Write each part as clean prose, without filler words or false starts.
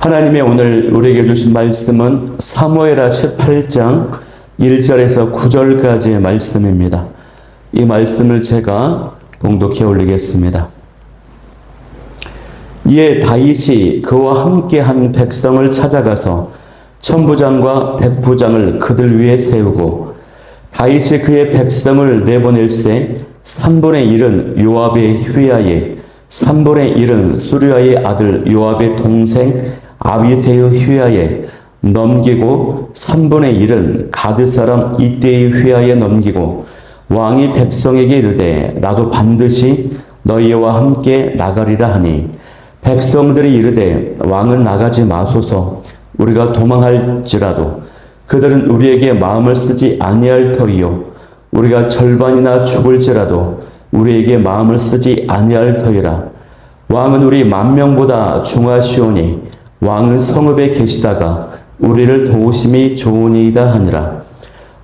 하나님의 오늘 우리에게 주신 말씀은 사무엘하 18장 1절에서 9절까지의 말씀입니다. 이 말씀을 제가 봉독해 올리겠습니다. 이에 다윗이 그와 함께한 백성을 찾아가서 천부장과 백부장을 그들 위에 세우고 다윗이 그의 백성을 내보낼세 3분의 1은 요압의 휘하에 3분의 1은 수르야의 아들 요압의 동생 아비새의 휘하에 넘기고 3분의 1은 가드 사람 이때의 휘하에 넘기고 왕이 백성에게 이르되 나도 반드시 너희와 함께 나가리라 하니 백성들이 이르되 왕은 나가지 마소서 우리가 도망할지라도 그들은 우리에게 마음을 쓰지 아니할 터이요 우리가 절반이나 죽을지라도 우리에게 마음을 쓰지 아니할 터이라. 왕은 우리 만명보다 중하시오니 왕은 성읍에 계시다가 우리를 도우심이 좋으니이다 하니라.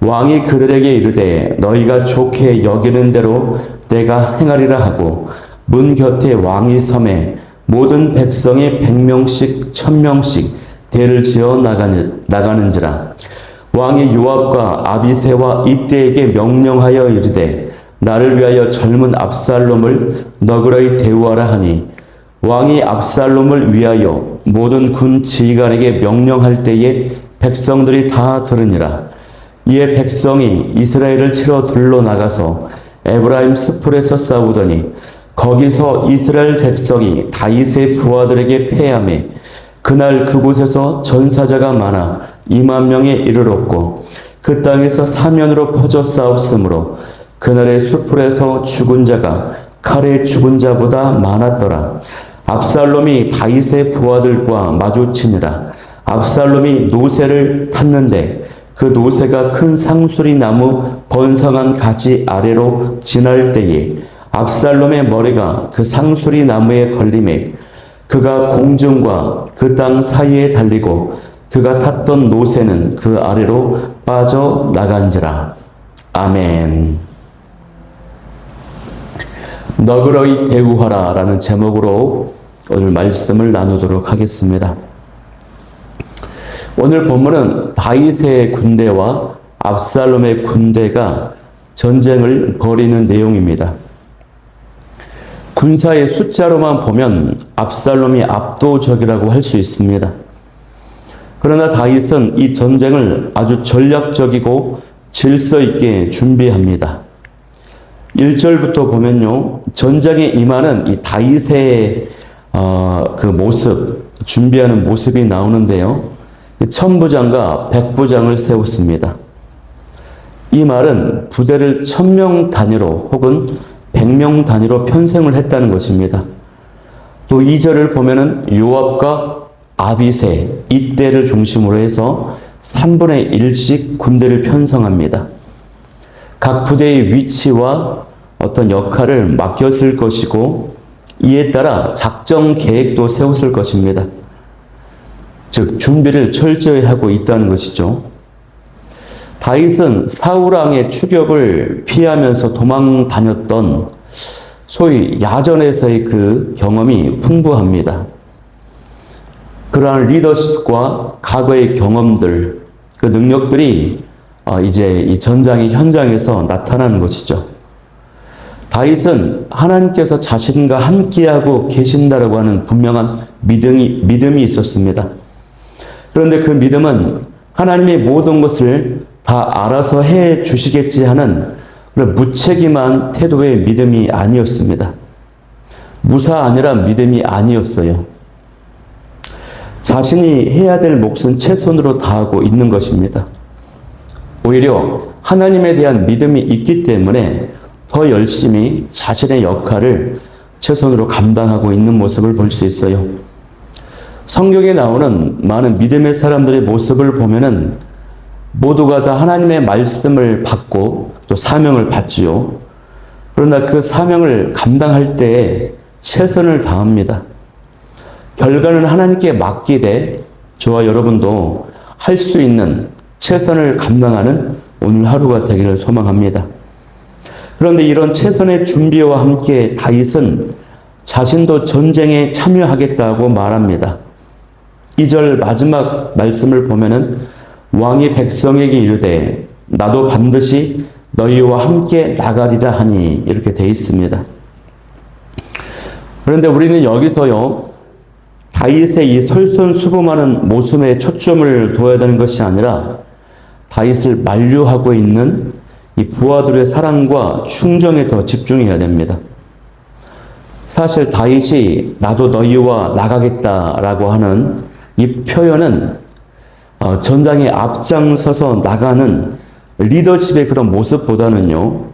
왕이 그들에게 이르되 너희가 좋게 여기는 대로 내가 행하리라 하고 문 곁에 왕이 섬에 모든 백성이 100명씩 1000명씩 대를 지어 나가는지라. 왕이 요압과 아비새와 이때에게 명령하여 이르되 나를 위하여 젊은 압살롬을 너그러이 대우하라 하니 왕이 압살롬을 위하여 모든 군 지휘관에게 명령할 때에 백성들이 다 들으니라. 이에 백성이 이스라엘을 치러 들러 나가서 에브라임 스풀에서 싸우더니 거기서 이스라엘 백성이 다윗의 부하들에게 패하매 그날 그곳에서 전사자가 많아 2만 명에 이르렀고 그 땅에서 사면으로 퍼져 싸웠으므로 그날의 숲풀에서 죽은 자가 칼에 죽은 자보다 많았더라. 압살롬이 다윗의 부하들과 마주치니라. 압살롬이 노새를 탔는데 그 노새가 큰 상수리 나무 번성한 가지 아래로 지날 때에 압살롬의 머리가 그 상수리 나무에 걸림에 그가 공중과 그 땅 사이에 달리고 그가 탔던 노새는 그 아래로 빠져나간지라. 아멘. 너그러이 대우하라 라는 제목으로 오늘 말씀을 나누도록 하겠습니다. 오늘 본문은 다윗의 군대와 압살롬의 군대가 전쟁을 벌이는 내용입니다. 군사의 숫자로만 보면 압살롬이 압도적이라고 할 수 있습니다. 그러나 다윗은 이 전쟁을 아주 전략적이고 질서 있게 준비합니다. 1절부터 보면요, 전쟁에 임하는 이 다윗의 그 모습, 준비하는 모습이 나오는데요. 천부장과 백부장을 세웠습니다. 이 말은 부대를 1000명 단위로 혹은 100명 단위로 편성을 했다는 것입니다. 또 2절을 보면은 요압과 아비새, 이때를 중심으로 해서 3분의 1씩 군대를 편성합니다. 각 부대의 위치와 어떤 역할을 맡겼을 것이고 이에 따라 작전 계획도 세웠을 것입니다. 즉 준비를 철저히 하고 있다는 것이죠. 다윗은 사울 왕의 추격을 피하면서 도망 다녔던 소위 야전에서의 그 경험이 풍부합니다. 그러한 리더십과 과거의 경험들, 그 능력들이 이제 이 전장의 현장에서 나타나는 것이죠. 다윗은 하나님께서 자신과 함께하고 계신다라고 하는 분명한 믿음이 있었습니다. 그런데 그 믿음은 하나님의 모든 것을 다 알아서 해 주시겠지 하는 무책임한 태도의 믿음이 아니었습니다. 무사안일한 믿음이 아니었어요. 자신이 해야 될 몫은 최선으로 다하고 있는 것입니다. 오히려 하나님에 대한 믿음이 있기 때문에 더 열심히 자신의 역할을 최선으로 감당하고 있는 모습을 볼 수 있어요. 성경에 나오는 많은 믿음의 사람들의 모습을 보면은 모두가 다 하나님의 말씀을 받고 또 사명을 받지요. 그러나 그 사명을 감당할 때 최선을 다합니다. 결과는 하나님께 맡기되 저와 여러분도 할 수 있는 최선을 감당하는 오늘 하루가 되기를 소망합니다. 그런데 이런 최선의 준비와 함께 다윗은 자신도 전쟁에 참여하겠다고 말합니다. 2절 마지막 말씀을 보면은 왕이 백성에게 이르되 나도 반드시 너희와 함께 나가리라 하니 이렇게 돼 있습니다. 그런데 우리는 여기서요, 다윗의 이 솔선수범하는 모습에 초점을 둬야 되는 것이 아니라 다윗을 만류하고 있는 이 부하들의 사랑과 충정에 더 집중해야 됩니다. 사실 다윗이 나도 너희와 나가겠다라고 하는 이 표현은 전장에 앞장서서 나가는 리더십의 그런 모습보다는요,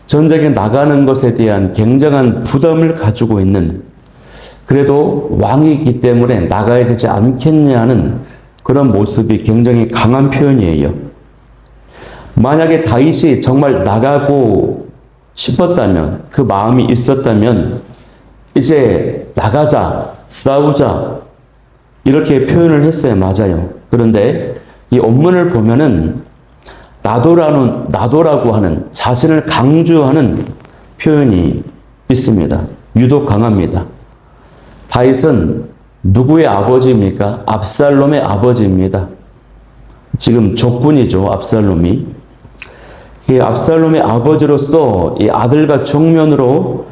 전장에 나가는 것에 대한 굉장한 부담을 가지고 있는, 그래도 왕이기 때문에 나가야 되지 않겠냐는 그런 모습이 굉장히 강한 표현이에요. 만약에 다윗이 정말 나가고 싶었다면, 그 마음이 있었다면 이제 나가자, 싸우자 이렇게 표현을 했어야 맞아요. 그런데 이 원문을 보면은 나도라고 하는, 자신을 강조하는 표현이 있습니다. 유독 강합니다. 다윗은 누구의 아버지입니까? 압살롬의 아버지입니다. 지금 적군이죠, 압살롬이. 이 압살롬의 아버지로서 이 아들과 정면으로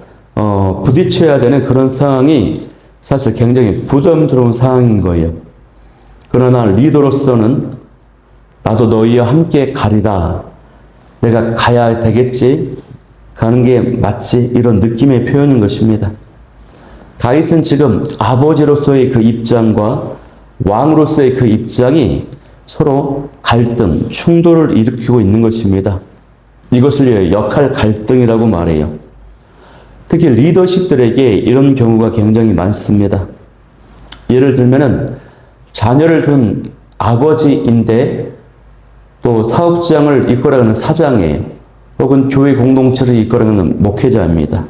부딪혀야 되는 그런 상황이 사실 굉장히 부담스러운 상황인 거예요. 그러나 리더로서는 나도 너희와 함께 가리라. 내가 가야 되겠지. 가는 게 맞지. 이런 느낌의 표현인 것입니다. 다윗은 지금 아버지로서의 그 입장과 왕으로서의 그 입장이 서로 갈등, 충돌을 일으키고 있는 것입니다. 이것을 역할 갈등이라고 말해요. 특히 리더십들에게 이런 경우가 굉장히 많습니다. 예를 들면은 자녀를 둔 아버지인데 또 사업장을 이끌어가는 사장이에요. 혹은 교회 공동체를 이끌어가는 목회자입니다.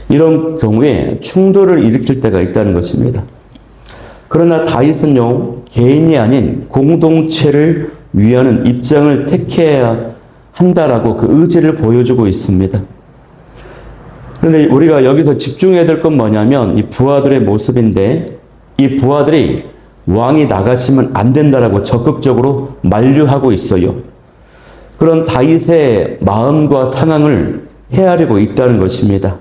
이런 경우에 충돌을 일으킬 때가 있다는 것입니다. 그러나 다윗은요, 개인이 아닌 공동체를 위하는 입장을 택해야 한다라고 그 의지를 보여주고 있습니다. 그런데 우리가 여기서 집중해야 될 건 뭐냐면 이 부하들의 모습인데, 이 부하들이 왕이 나가시면 안 된다라고 적극적으로 만류하고 있어요. 그런 다윗의 마음과 상황을 헤아리고 있다는 것입니다.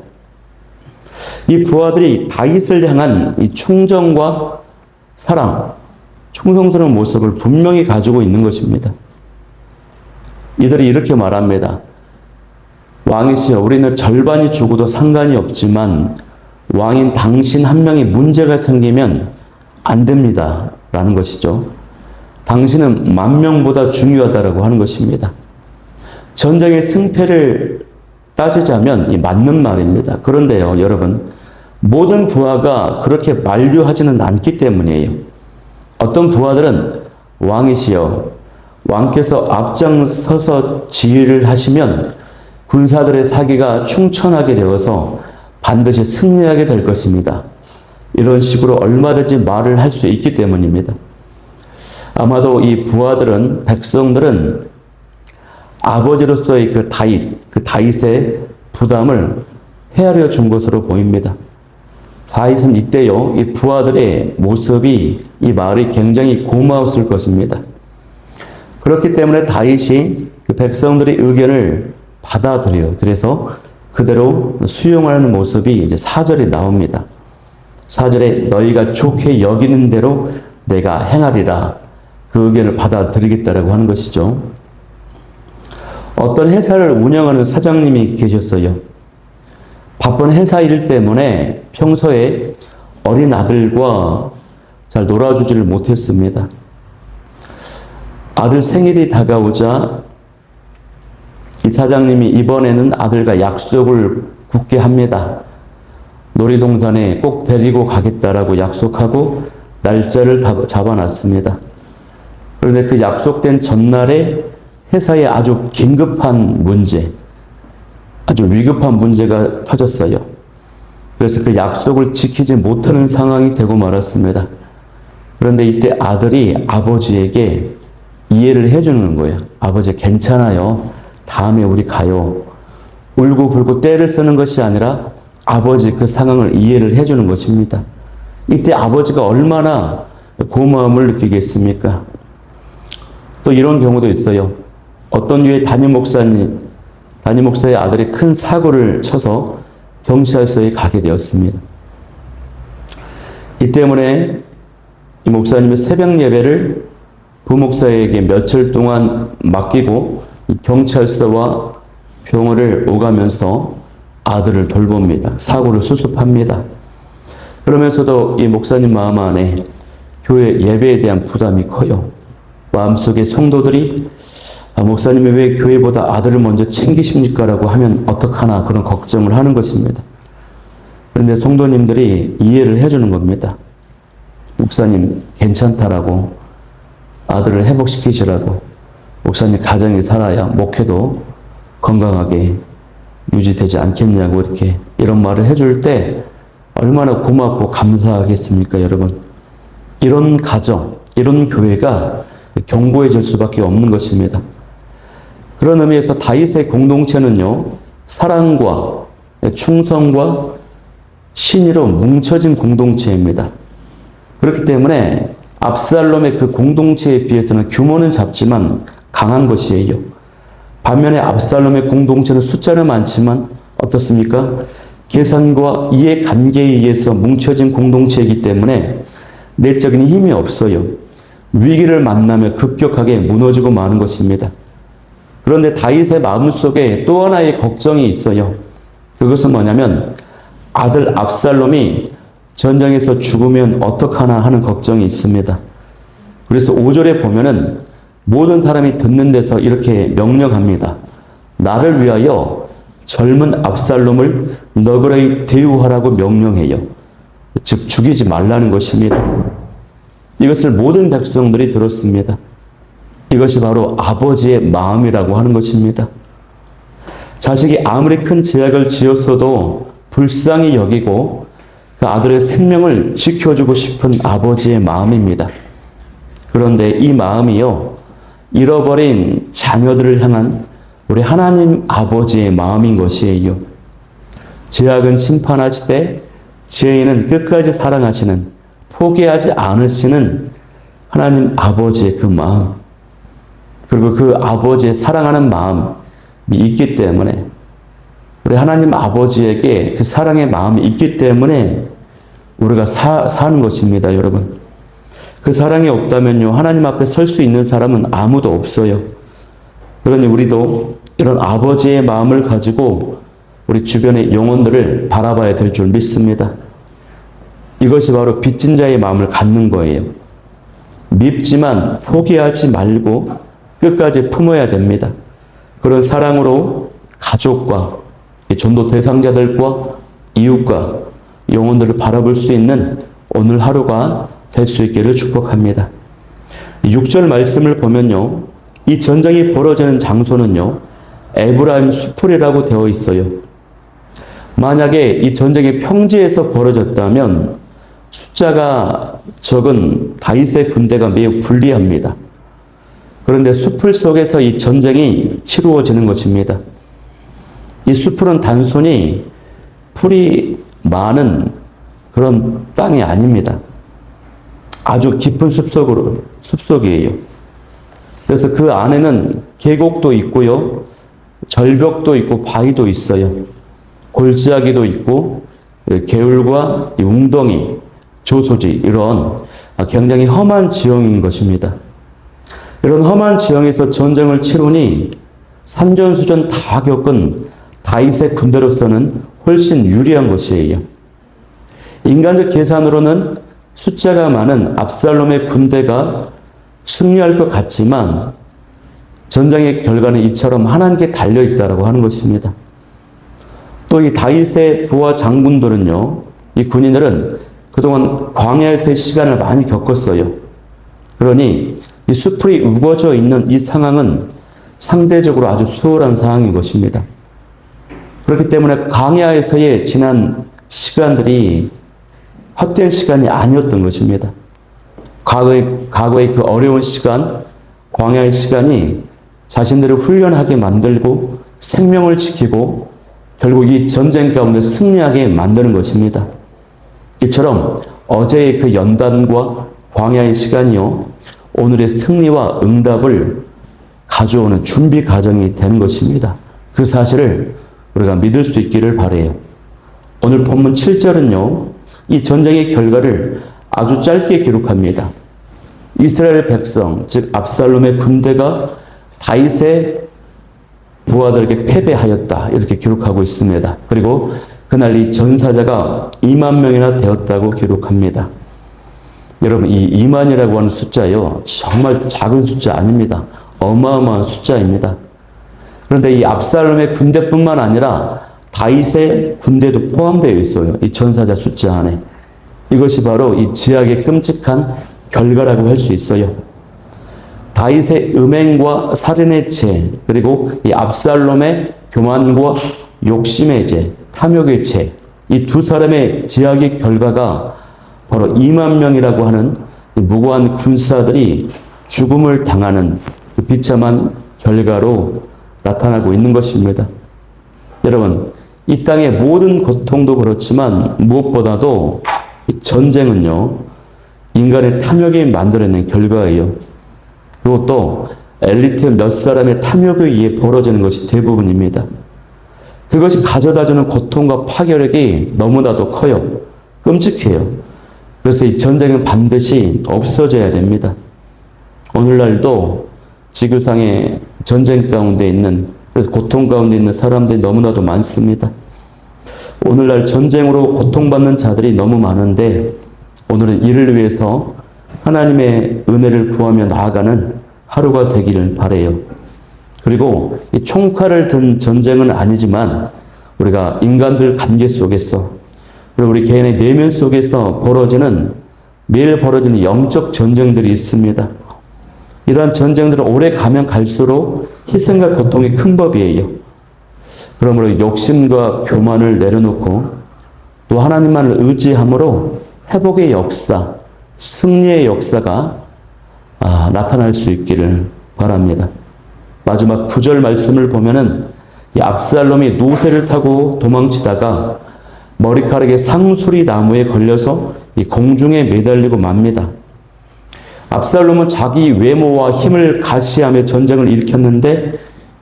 이 부하들이 다윗을 향한 이 충정과 사랑, 충성스러운 모습을 분명히 가지고 있는 것입니다. 이들이 이렇게 말합니다. 왕이시여, 우리는 절반이 죽어도 상관이 없지만 왕인 당신 한 명이 문제가 생기면 안 됩니다. 라는 것이죠. 당신은 만 명보다 중요하다라고 하는 것입니다. 전쟁의 승패를 따지자면 이 맞는 말입니다. 그런데요, 여러분, 모든 부하가 그렇게 만류하지는 않기 때문이에요. 어떤 부하들은 왕이시여, 왕께서 앞장서서 지휘를 하시면 군사들의 사기가 충천하게 되어서 반드시 승리하게 될 것입니다. 이런 식으로 얼마든지 말을 할 수 있기 때문입니다. 아마도 이 부하들은, 백성들은 아버지로서의 그 다윗의 부담을 헤아려 준 것으로 보입니다. 다윗은 이때요, 이 부하들의 모습이, 이 말이 굉장히 고마웠을 것입니다. 그렇기 때문에 다윗이 그 백성들의 의견을 받아들여요. 그래서 그대로 수용하는 모습이 이제 4절에 나옵니다. 4절에 너희가 좋게 여기는 대로 내가 행하리라. 그 의견을 받아들이겠다라고 하는 것이죠. 어떤 회사를 운영하는 사장님이 계셨어요. 바쁜 회사 일 때문에 평소에 어린 아들과 잘 놀아주지를 못했습니다. 아들 생일이 다가오자 이 사장님이 이번에는 아들과 약속을 굳게 합니다. 놀이동산에 꼭 데리고 가겠다라고 약속하고 날짜를 잡아놨습니다. 그런데 그 약속된 전날에 회사에 아주 긴급한 문제, 아주 위급한 문제가 터졌어요. 그래서 그 약속을 지키지 못하는 상황이 되고 말았습니다. 그런데 이때 아들이 아버지에게 이해를 해주는 거예요. 아버지 괜찮아요. 다음에 우리 가요. 울고불고 떼를 쓰는 것이 아니라 아버지 그 상황을 이해를 해주는 것입니다. 이때 아버지가 얼마나 고마움을 느끼겠습니까? 또 이런 경우도 있어요. 어떤 교회 담임 목사의 아들이 큰 사고를 쳐서 경찰서에 가게 되었습니다. 이 때문에 이 목사님의 새벽 예배를 부목사에게 며칠 동안 맡기고 경찰서와 병원을 오가면서 아들을 돌봅니다. 사고를 수습합니다. 그러면서도 이 목사님 마음 안에 교회 예배에 대한 부담이 커요. 마음속에 성도들이 목사님이 왜 교회보다 아들을 먼저 챙기십니까? 라고 하면 어떡하나 그런 걱정을 하는 것입니다. 그런데 성도님들이 이해를 해주는 겁니다. 목사님 괜찮다라고, 아들을 회복시키시라고, 목사님 가정이 살아야 목회도 건강하게 유지되지 않겠냐고 이런 말을 해줄 때 얼마나 고맙고 감사하겠습니까, 여러분? 이런 가정, 이런 교회가 견고해질 수밖에 없는 것입니다. 그런 의미에서 다윗의 공동체는요, 사랑과 충성과 신의로 뭉쳐진 공동체입니다. 그렇기 때문에 압살롬의 그 공동체에 비해서는 규모는 작지만 강한 것이에요. 반면에 압살롬의 공동체는 숫자는 많지만 어떻습니까? 계산과 이해관계에 의해서 뭉쳐진 공동체이기 때문에 내적인 힘이 없어요. 위기를 만나면 급격하게 무너지고 마는 것입니다. 그런데 다윗의 마음속에 또 하나의 걱정이 있어요. 그것은 뭐냐면 아들 압살롬이 전장에서 죽으면 어떡하나 하는 걱정이 있습니다. 그래서 5절에 보면은 모든 사람이 듣는 데서 이렇게 명령합니다. 나를 위하여 젊은 압살롬을 너그러이 대우하라고 명령해요. 즉 죽이지 말라는 것입니다. 이것을 모든 백성들이 들었습니다. 이것이 바로 아버지의 마음이라고 하는 것입니다. 자식이 아무리 큰 죄악을 지었어도 불쌍히 여기고 그 아들의 생명을 지켜주고 싶은 아버지의 마음입니다. 그런데 이 마음이요, 잃어버린 자녀들을 향한 우리 하나님 아버지의 마음인 것이에요. 죄악은 심판하시되 죄인은 끝까지 사랑하시는, 포기하지 않으시는 하나님 아버지의 그 마음, 그리고 그 아버지의 사랑하는 마음이 있기 때문에, 우리 하나님 아버지에게 그 사랑의 마음이 있기 때문에 우리가 사는 것입니다, 여러분. 그 사랑이 없다면요, 하나님 앞에 설 수 있는 사람은 아무도 없어요. 그러니 우리도 이런 아버지의 마음을 가지고 우리 주변의 영혼들을 바라봐야 될 줄 믿습니다. 이것이 바로 빚진 자의 마음을 갖는 거예요. 밉지만 포기하지 말고 끝까지 품어야 됩니다. 그런 사랑으로 가족과 전도 대상자들과 이웃과 영혼들을 바라볼 수 있는 오늘 하루가 될 수 있기를 축복합니다. 6절 말씀을 보면요, 이 전쟁이 벌어지는 장소는요, 에브라임 수풀이라고 되어 있어요. 만약에 이 전쟁이 평지에서 벌어졌다면 숫자가 적은 다윗의 군대가 매우 불리합니다. 그런데 수풀 속에서 이 전쟁이 치루어지는 것입니다. 이 수풀은 단순히 풀이 많은 그런 땅이 아닙니다. 아주 깊은 숲속이에요. 그래서 그 안에는 계곡도 있고요, 절벽도 있고 바위도 있어요. 골짜기도 있고 개울과 웅덩이, 조소지, 이런 굉장히 험한 지형인 것입니다. 이런 험한 지형에서 전쟁을 치르니 산전수전 다 겪은 다윗의 군대로서는 훨씬 유리한 것이에요. 인간적 계산으로는 숫자가 많은 압살롬의 군대가 승리할 것 같지만 전쟁의 결과는 이처럼 하나님께 달려있다라고 하는 것입니다. 또 이 다윗의 부하 장군들은요, 이 군인들은 그동안 광야에서의 시간을 많이 겪었어요. 그러니 이 수풀이 우거져 있는 이 상황은 상대적으로 아주 수월한 상황인 것입니다. 그렇기 때문에 광야에서의 지난 시간들이 헛된 시간이 아니었던 것입니다. 과거의 그 어려운 시간, 광야의 시간이 자신들을 훈련하게 만들고 생명을 지키고 결국 이 전쟁 가운데 승리하게 만드는 것입니다. 이처럼 어제의 그 연단과 광야의 시간이요, 오늘의 승리와 응답을 가져오는 준비 과정이 되는 것입니다. 그 사실을 우리가 믿을 수 있기를 바라요. 오늘 본문 7절은요, 이 전쟁의 결과를 아주 짧게 기록합니다. 이스라엘 백성, 즉 압살롬의 군대가 다윗의 부하들에게 패배하였다, 이렇게 기록하고 있습니다. 그리고 그날 이 전사자가 2만 명이나 되었다고 기록합니다. 여러분, 이 2만이라고 하는 숫자요, 정말 작은 숫자 아닙니다. 어마어마한 숫자입니다. 그런데 이 압살롬의 군대뿐만 아니라 다윗의 군대도 포함되어 있어요. 이 전사자 숫자 안에. 이것이 바로 이 지약의 끔찍한 결과라고 할 수 있어요. 다윗의 음행과 살인의 죄, 그리고 이 압살롬의 교만과 욕심의 죄, 탐욕의 죄, 이 두 사람의 지약의 결과가 바로 2만 명이라고 하는 무고한 군사들이 죽음을 당하는 그 비참한 결과로 나타나고 있는 것입니다. 여러분, 이 땅의 모든 고통도 그렇지만 무엇보다도 이 전쟁은요, 인간의 탐욕이 만들어낸 결과예요. 그리고 또 엘리트 몇 사람의 탐욕에 의해 벌어지는 것이 대부분입니다. 그것이 가져다주는 고통과 파괴력이 너무나도 커요. 끔찍해요. 그래서 이 전쟁은 반드시 없어져야 됩니다. 오늘날도 지구상의 전쟁 가운데 있는, 그래서 고통 가운데 있는 사람들이 너무나도 많습니다. 오늘날 전쟁으로 고통받는 자들이 너무 많은데, 오늘은 이를 위해서 하나님의 은혜를 구하며 나아가는 하루가 되기를 바라요. 그리고 이 총칼을 든 전쟁은 아니지만 우리가 인간들 관계 속에서, 그리고 우리 개인의 내면 속에서 매일 벌어지는 영적 전쟁들이 있습니다. 이러한 전쟁들은 오래 가면 갈수록 희생과 고통이 큰 법이에요. 그러므로 욕심과 교만을 내려놓고 또 하나님만을 의지함으로 회복의 역사, 승리의 역사가 나타날 수 있기를 바랍니다. 마지막 9절 말씀을 보면은 이 압살롬이 노새를 타고 도망치다가 머리카락에 상수리 나무에 걸려서 이 공중에 매달리고 맙니다. 압살롬은 자기 외모와 힘을 가시하며 전쟁을 일으켰는데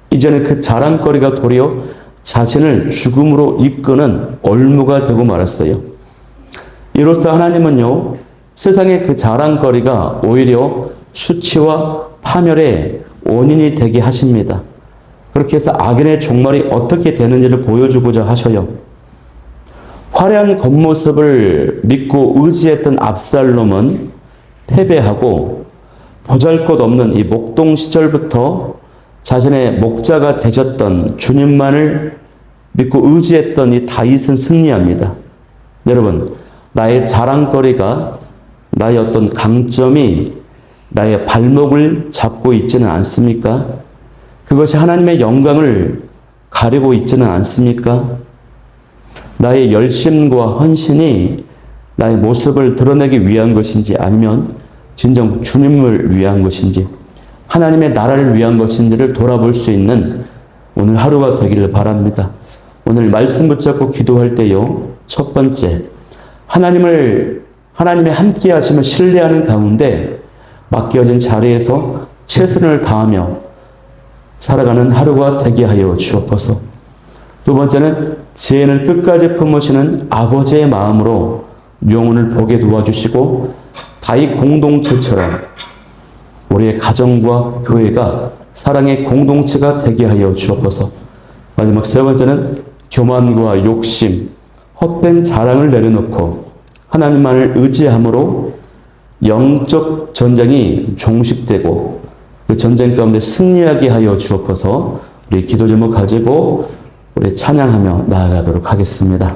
이제는 그 자랑거리가 도리어 자신을 죽음으로 이끄는 올무가 되고 말았어요. 이로써 하나님은요, 세상의 그 자랑거리가 오히려 수치와 파멸의 원인이 되게 하십니다. 그렇게 해서 악인의 종말이 어떻게 되는지를 보여주고자 하셔요. 화려한 겉모습을 믿고 의지했던 압살롬은 패배하고 보잘것없는 이 목동 시절부터 자신의 목자가 되셨던 주님만을 믿고 의지했던 이 다윗은 승리합니다. 여러분, 나의 자랑거리가, 나의 어떤 강점이 나의 발목을 잡고 있지는 않습니까? 그것이 하나님의 영광을 가리고 있지는 않습니까? 나의 열심과 헌신이 나의 모습을 드러내기 위한 것인지 아니면 진정 주님을 위한 것인지, 하나님의 나라를 위한 것인지를 돌아볼 수 있는 오늘 하루가 되기를 바랍니다. 오늘 말씀 붙잡고 기도할 때요, 첫 번째, 하나님의 함께 하심을 신뢰하는 가운데 맡겨진 자리에서 최선을 다하며 살아가는 하루가 되게 하여 주옵소서. 두 번째는 지혜를 끝까지 품으시는 아버지의 마음으로 영혼을 보게 도와주시고 다윗 공동체처럼 우리의 가정과 교회가 사랑의 공동체가 되게 하여 주옵소서. 마지막 세 번째는 교만과 욕심, 헛된 자랑을 내려놓고 하나님만을 의지함으로 영적 전쟁이 종식되고 그 전쟁 가운데 승리하게 하여 주옵소서. 우리 기도 제목 가지고 우리 찬양하며 나아가도록 하겠습니다.